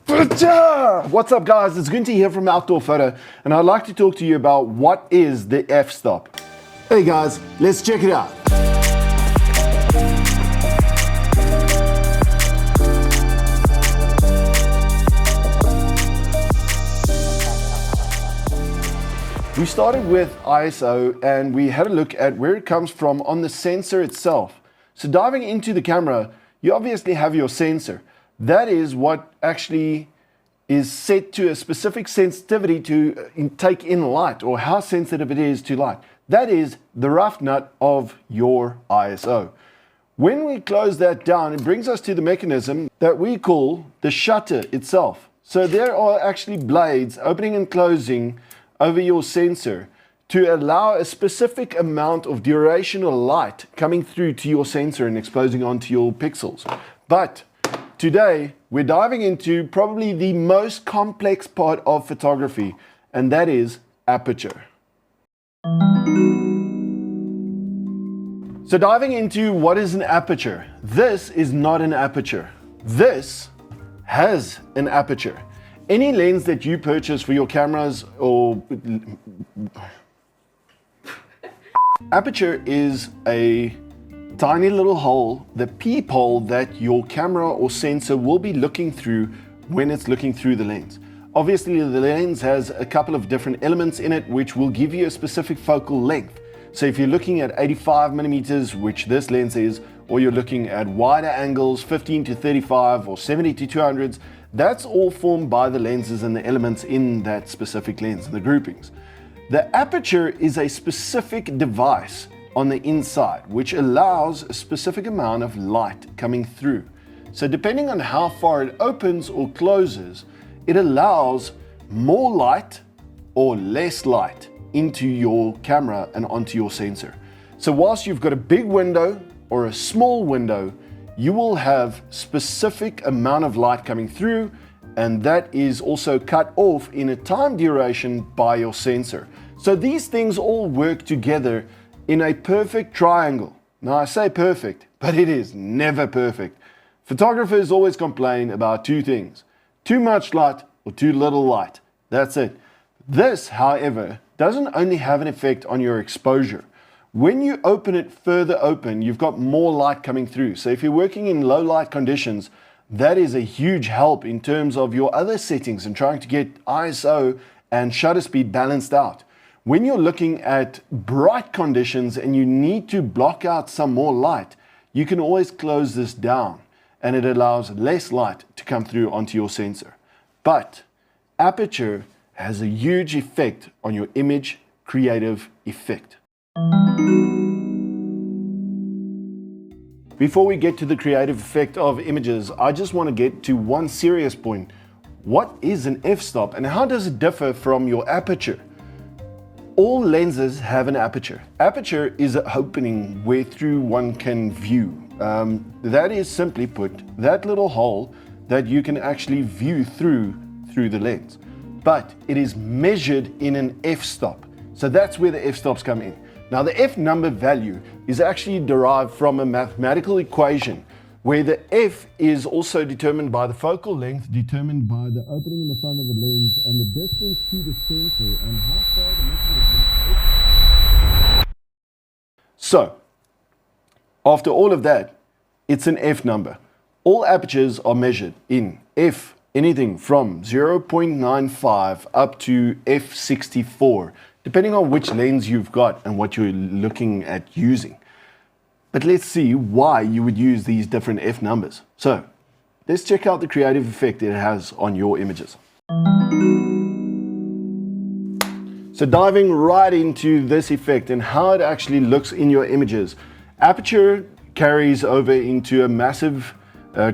What's up guys, it's Gunther here from Outdoorphoto, and I'd like to talk to you about what is the f-stop. Hey guys, let's check it out. We started with ISO and we had a look at where it comes from on the sensor itself. So diving into the camera, you obviously have your sensor. That is what actually is set to a specific sensitivity to take in light, or how sensitive it is to light. That is the rough nut of your ISO. When we close that down, it brings us to the mechanism that we call the shutter itself. So there are actually blades opening and closing over your sensor to allow a specific amount of durational light coming through to your sensor and exposing onto your pixels. But today, we're diving into probably the most complex part of photography, and that is aperture. So diving into what is an aperture, this is not an aperture. This has an aperture. Any lens that you purchase for your cameras or... Aperture is a tiny little hole, the peephole that your camera or sensor will be looking through when it's looking through the lens. Obviously, the lens has a couple of different elements in it which will give you a specific focal length. So if you're looking at 85 millimeters, which this lens is, or you're looking at wider angles, 15 to 35 or 70 to 200s, that's all formed by the lenses and the elements in that specific lens, the groupings. The aperture is a specific device on the inside, which allows a specific amount of light coming through. So depending on how far it opens or closes, it allows more light or less light into your camera and onto your sensor. So whilst you've got a big window or a small window, you will have specific amount of light coming through, and that is also cut off in a time duration by your sensor. So these things all work together in a perfect triangle. Now I say perfect, but it is never perfect. Photographers always complain about two things: too much light or too little light. That's it. This, however, doesn't only have an effect on your exposure. When you open it further open, you've got more light coming through. So if you're working in low light conditions, that is a huge help in terms of your other settings and trying to get ISO and shutter speed balanced out. When you're looking at bright conditions and you need to block out some more light, you can always close this down and it allows less light to come through onto your sensor. But aperture has a huge effect on your image creative effect. Before we get to the creative effect of images, I just want to get to one serious point. What is an f-stop and how does it differ from your aperture? All lenses have an aperture. Aperture is an opening where through one can view. That is simply put, that little hole that you can actually view through the lens. But it is measured in an f-stop. So that's where the f-stops come in. Now the f number value is actually derived from a mathematical equation where the f is also determined by the focal length, determined by the opening in the front of the lens and the distance to the sensor and how far the mechanism is. So, after all of that, it's an f number. All apertures are measured in f, anything from 0.95 up to f64. Depending on which lens you've got and what you're looking at using. But let's see why you would use these different f numbers. So let's check out the creative effect it has on your images. So diving right into this effect and how it actually looks in your images. Aperture carries over into a massive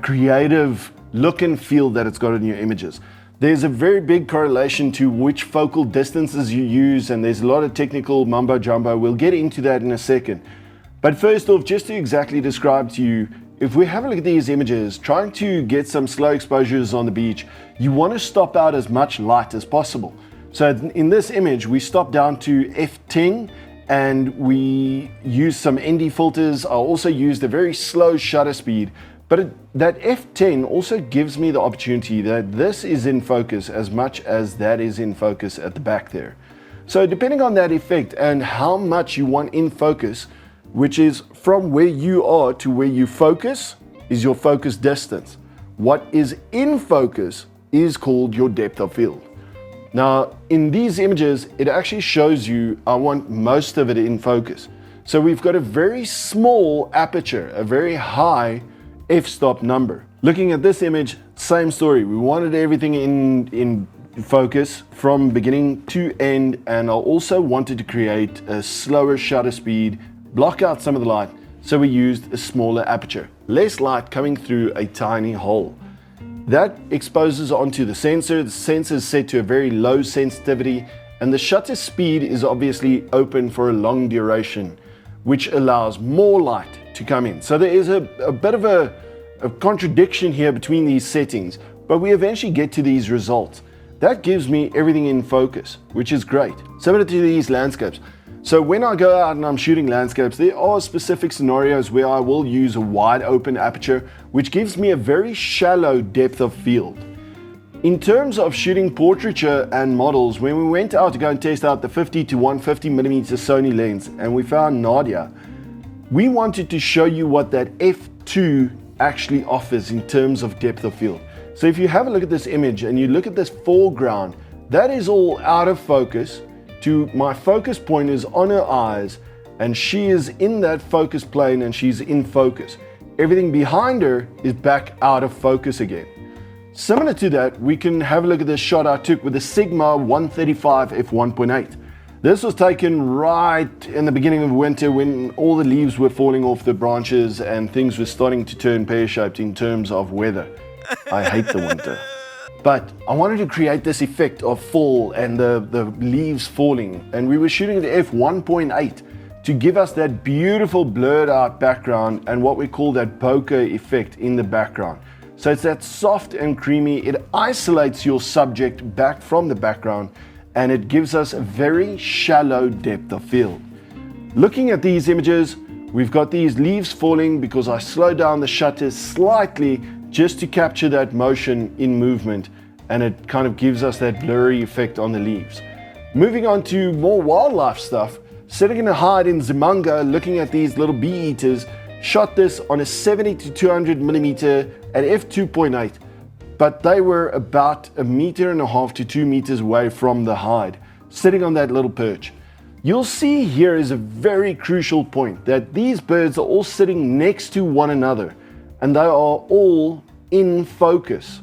creative look and feel that it's got in your images. There's a very big correlation to which focal distances you use, and there's a lot of technical mumbo jumbo. We'll get into that in a second. But first off, just to exactly describe to you, if we have a look at these images, trying to get some slow exposures on the beach, you want to stop out as much light as possible. So in this image, we stop down to f10 and we use some ND filters. I also used a very slow shutter speed, But that f10 also gives me the opportunity that this is in focus as much as that is in focus at the back there. So depending on that effect and how much you want in focus, which is from where you are to where you focus, is your focus distance. What is in focus is called your depth of field. Now, in these images, it actually shows you I want most of it in focus. So we've got a very small aperture, a very high f-stop number. Looking at this image, same story. We wanted everything in focus from beginning to end, and I also wanted to create a slower shutter speed, block out some of the light, so we used a smaller aperture. Less light coming through a tiny hole. That exposes onto the sensor. The sensor is set to a very low sensitivity, and the shutter speed is obviously open for a long duration, which allows more light to come in. So there is a bit of a contradiction here between these settings, but we eventually get to these results. That gives me everything in focus, which is great. Similar to these landscapes. So when I go out and I'm shooting landscapes, there are specific scenarios where I will use a wide open aperture, which gives me a very shallow depth of field. In terms of shooting portraiture and models, when we went out to go and test out the 50 to 150mm Sony lens and we found Nadia, we wanted to show you what that f2 actually offers in terms of depth of field. So if you have a look at this image and you look at this foreground, that is all out of focus. To my focus point is on her eyes, and she is in that focus plane and she's in focus. Everything behind her is back out of focus again. Similar to that, we can have a look at this shot I took with a Sigma 135 f1.8. This was taken right in the beginning of winter when all the leaves were falling off the branches and things were starting to turn pear-shaped in terms of weather. I hate the winter. But I wanted to create this effect of fall and the leaves falling, and we were shooting at f1.8 to give us that beautiful blurred out background and what we call that bokeh effect in the background. So it's that soft and creamy, it isolates your subject back from the background, and it gives us a very shallow depth of field. Looking at these images, we've got these leaves falling because I slowed down the shutter slightly just to capture that motion in movement, and it kind of gives us that blurry effect on the leaves. Moving on to more wildlife stuff, sitting in a hide in Zimanga looking at these little bee eaters, shot this on a 70 to 200mm at f2.8, but they were about 1.5 meters to 2 meters away from the hide, sitting on that little perch. You'll see here is a very crucial point, that these birds are all sitting next to one another, and they are all in focus,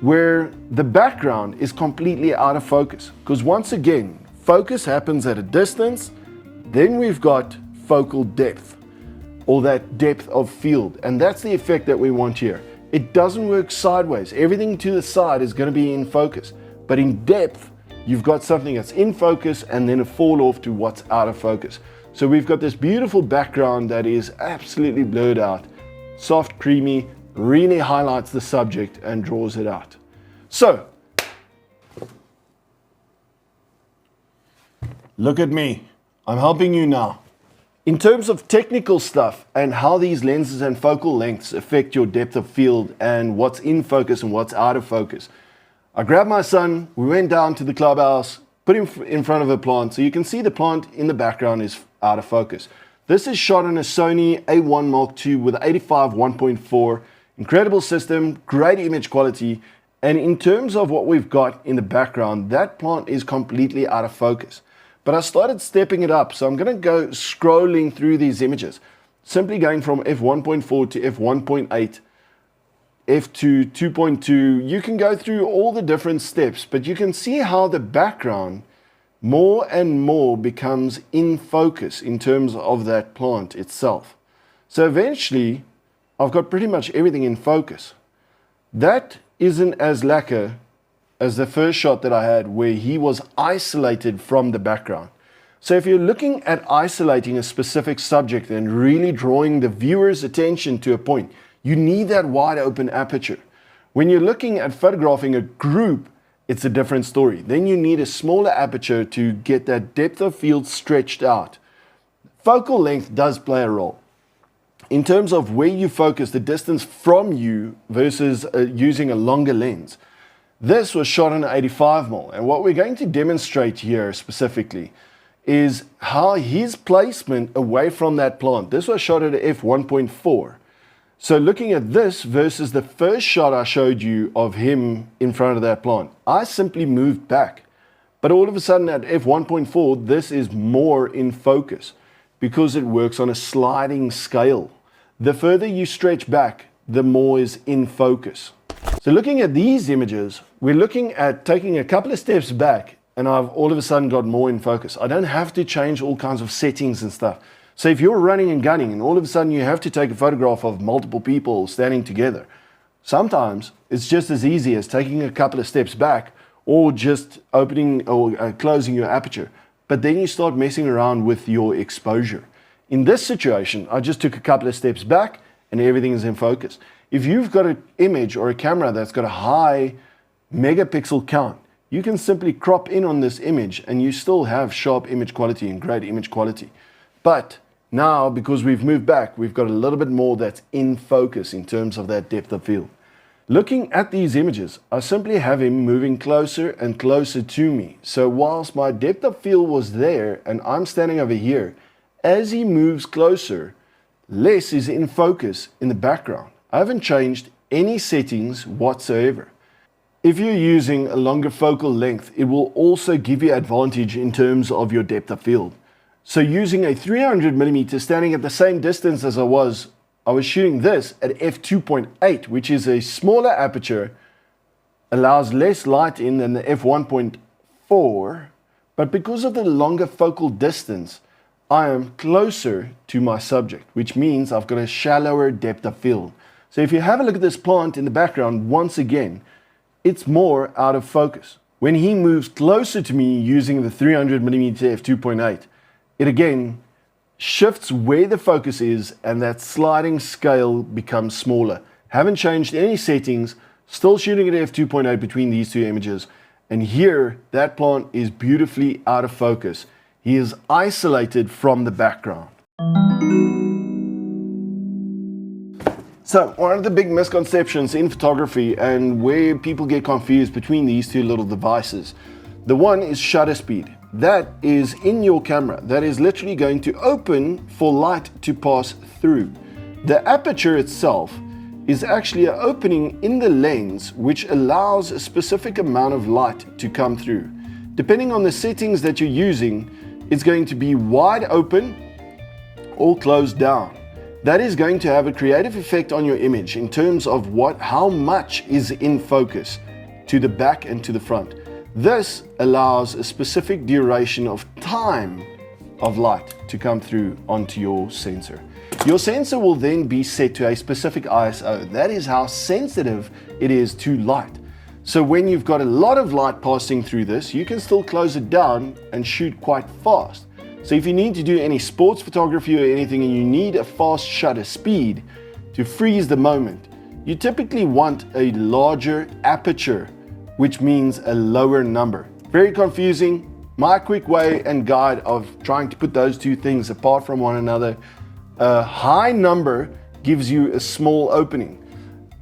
where the background is completely out of focus. Because once again, focus happens at a distance, then we've got focal depth, or that depth of field, and that's the effect that we want here. It doesn't work sideways. Everything to the side is going to be in focus, but in depth, you've got something that's in focus and then a fall off to what's out of focus. So we've got this beautiful background that is absolutely blurred out, soft, creamy, really highlights the subject and draws it out. So, look at me. I'm helping you now. In terms of technical stuff and how these lenses and focal lengths affect your depth of field and what's in focus and what's out of focus, I grabbed my son, we went down to the clubhouse, put him in front of a plant, so you can see the plant in the background is out of focus. This is shot on a Sony A1 Mark II with 85 1.4, incredible system, great image quality, and in terms of what we've got in the background, that plant is completely out of focus. But I started stepping it up, so I'm going to go scrolling through these images, simply going from f1.4 to f1.8, f2, 2.2. You can go through all the different steps, but you can see how the background more and more becomes in focus in terms of that plant itself. So eventually, I've got pretty much everything in focus. That isn't as lacquer as the first shot that I had where he was isolated from the background. So if you're looking at isolating a specific subject and really drawing the viewer's attention to a point, you need that wide open aperture. When you're looking at photographing a group, it's a different story. Then you need a smaller aperture to get that depth of field stretched out. Focal length does play a role. in terms of where you focus, the distance from you versus using a longer lens. This was shot on an 85mm, and what we're going to demonstrate here specifically is how his placement away from that plant. This was shot at f1.4. So looking at this versus the first shot I showed you of him in front of that plant, I simply moved back. But all of a sudden at f1.4, this is more in focus because it works on a sliding scale. The further you stretch back, the more is in focus. So looking at these images, we're looking at taking a couple of steps back, and I've all of a sudden got more in focus. I don't have to change all kinds of settings and stuff. So if you're running and gunning and all of a sudden you have to take a photograph of multiple people standing together, sometimes it's just as easy as taking a couple of steps back or just opening or closing your aperture. But then you start messing around with your exposure. In this situation, I just took a couple of steps back and everything is in focus. If you've got an image or a camera that's got a high megapixel count, you can simply crop in on this image and you still have sharp image quality and great image quality. But now, because we've moved back, we've got a little bit more that's in focus in terms of that depth of field. Looking at these images, I simply have him moving closer and closer to me. So whilst my depth of field was there and I'm standing over here, as he moves closer, less is in focus in the background. I haven't changed any settings whatsoever. If you're using a longer focal length, it will also give you advantage in terms of your depth of field. So using a 300mm standing at the same distance as I was shooting this at f2.8, which is a smaller aperture, allows less light in than the f1.4, but because of the longer focal distance, I am closer to my subject, which means I've got a shallower depth of field. So if you have a look at this plant in the background, once again, it's more out of focus. When he moves closer to me using the 300mm f2.8, it again shifts where the focus is and that sliding scale becomes smaller. Haven't changed any settings, still shooting at f2.8 between these two images. And here, that plant is beautifully out of focus. He is isolated from the background. So, one of the big misconceptions in photography and where people get confused between these two little devices, the one is shutter speed. That is in your camera. That is literally going to open for light to pass through. The aperture itself is actually an opening in the lens which allows a specific amount of light to come through. Depending on the settings that you're using, it's going to be wide open or closed down. That is going to have a creative effect on your image in terms of how much is in focus to the back and to the front. This allows a specific duration of time of light to come through onto your sensor. Your sensor will then be set to a specific ISO. That is how sensitive it is to light. So when you've got a lot of light passing through this, you can still close it down and shoot quite fast. So if you need to do any sports photography or anything and you need a fast shutter speed to freeze the moment, you typically want a larger aperture, which means a lower number. Very confusing. My quick way and guide of trying to put those two things apart from one another: a high number gives you a small opening.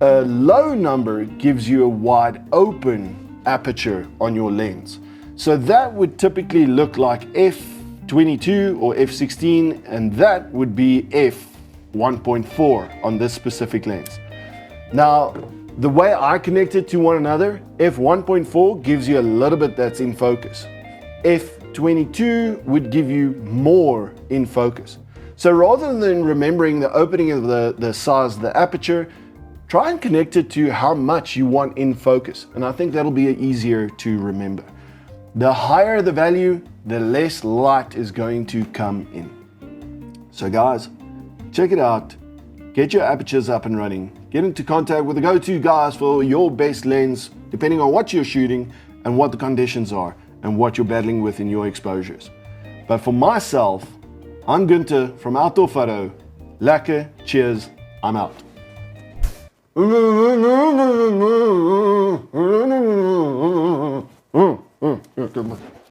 A low number gives you a wide open aperture on your lens. So that would typically look like f22 or f16, and that would be f1.4 on this specific lens. Now, the way I connect it to one another, f1.4 gives you a little bit that's in focus. f22 would give you more in focus. So rather than remembering the opening of the size of the aperture, try and connect it to how much you want in focus. And I think that'll be easier to remember. The higher the value, the less light is going to come in. So guys, check it out. Get your apertures up and running. Get into contact with the go-to guys for your best lens, depending on what you're shooting and what the conditions are and what you're battling with in your exposures. But for myself, I'm Gunther from Outdoorphoto. Lekker, cheers, I'm out. Good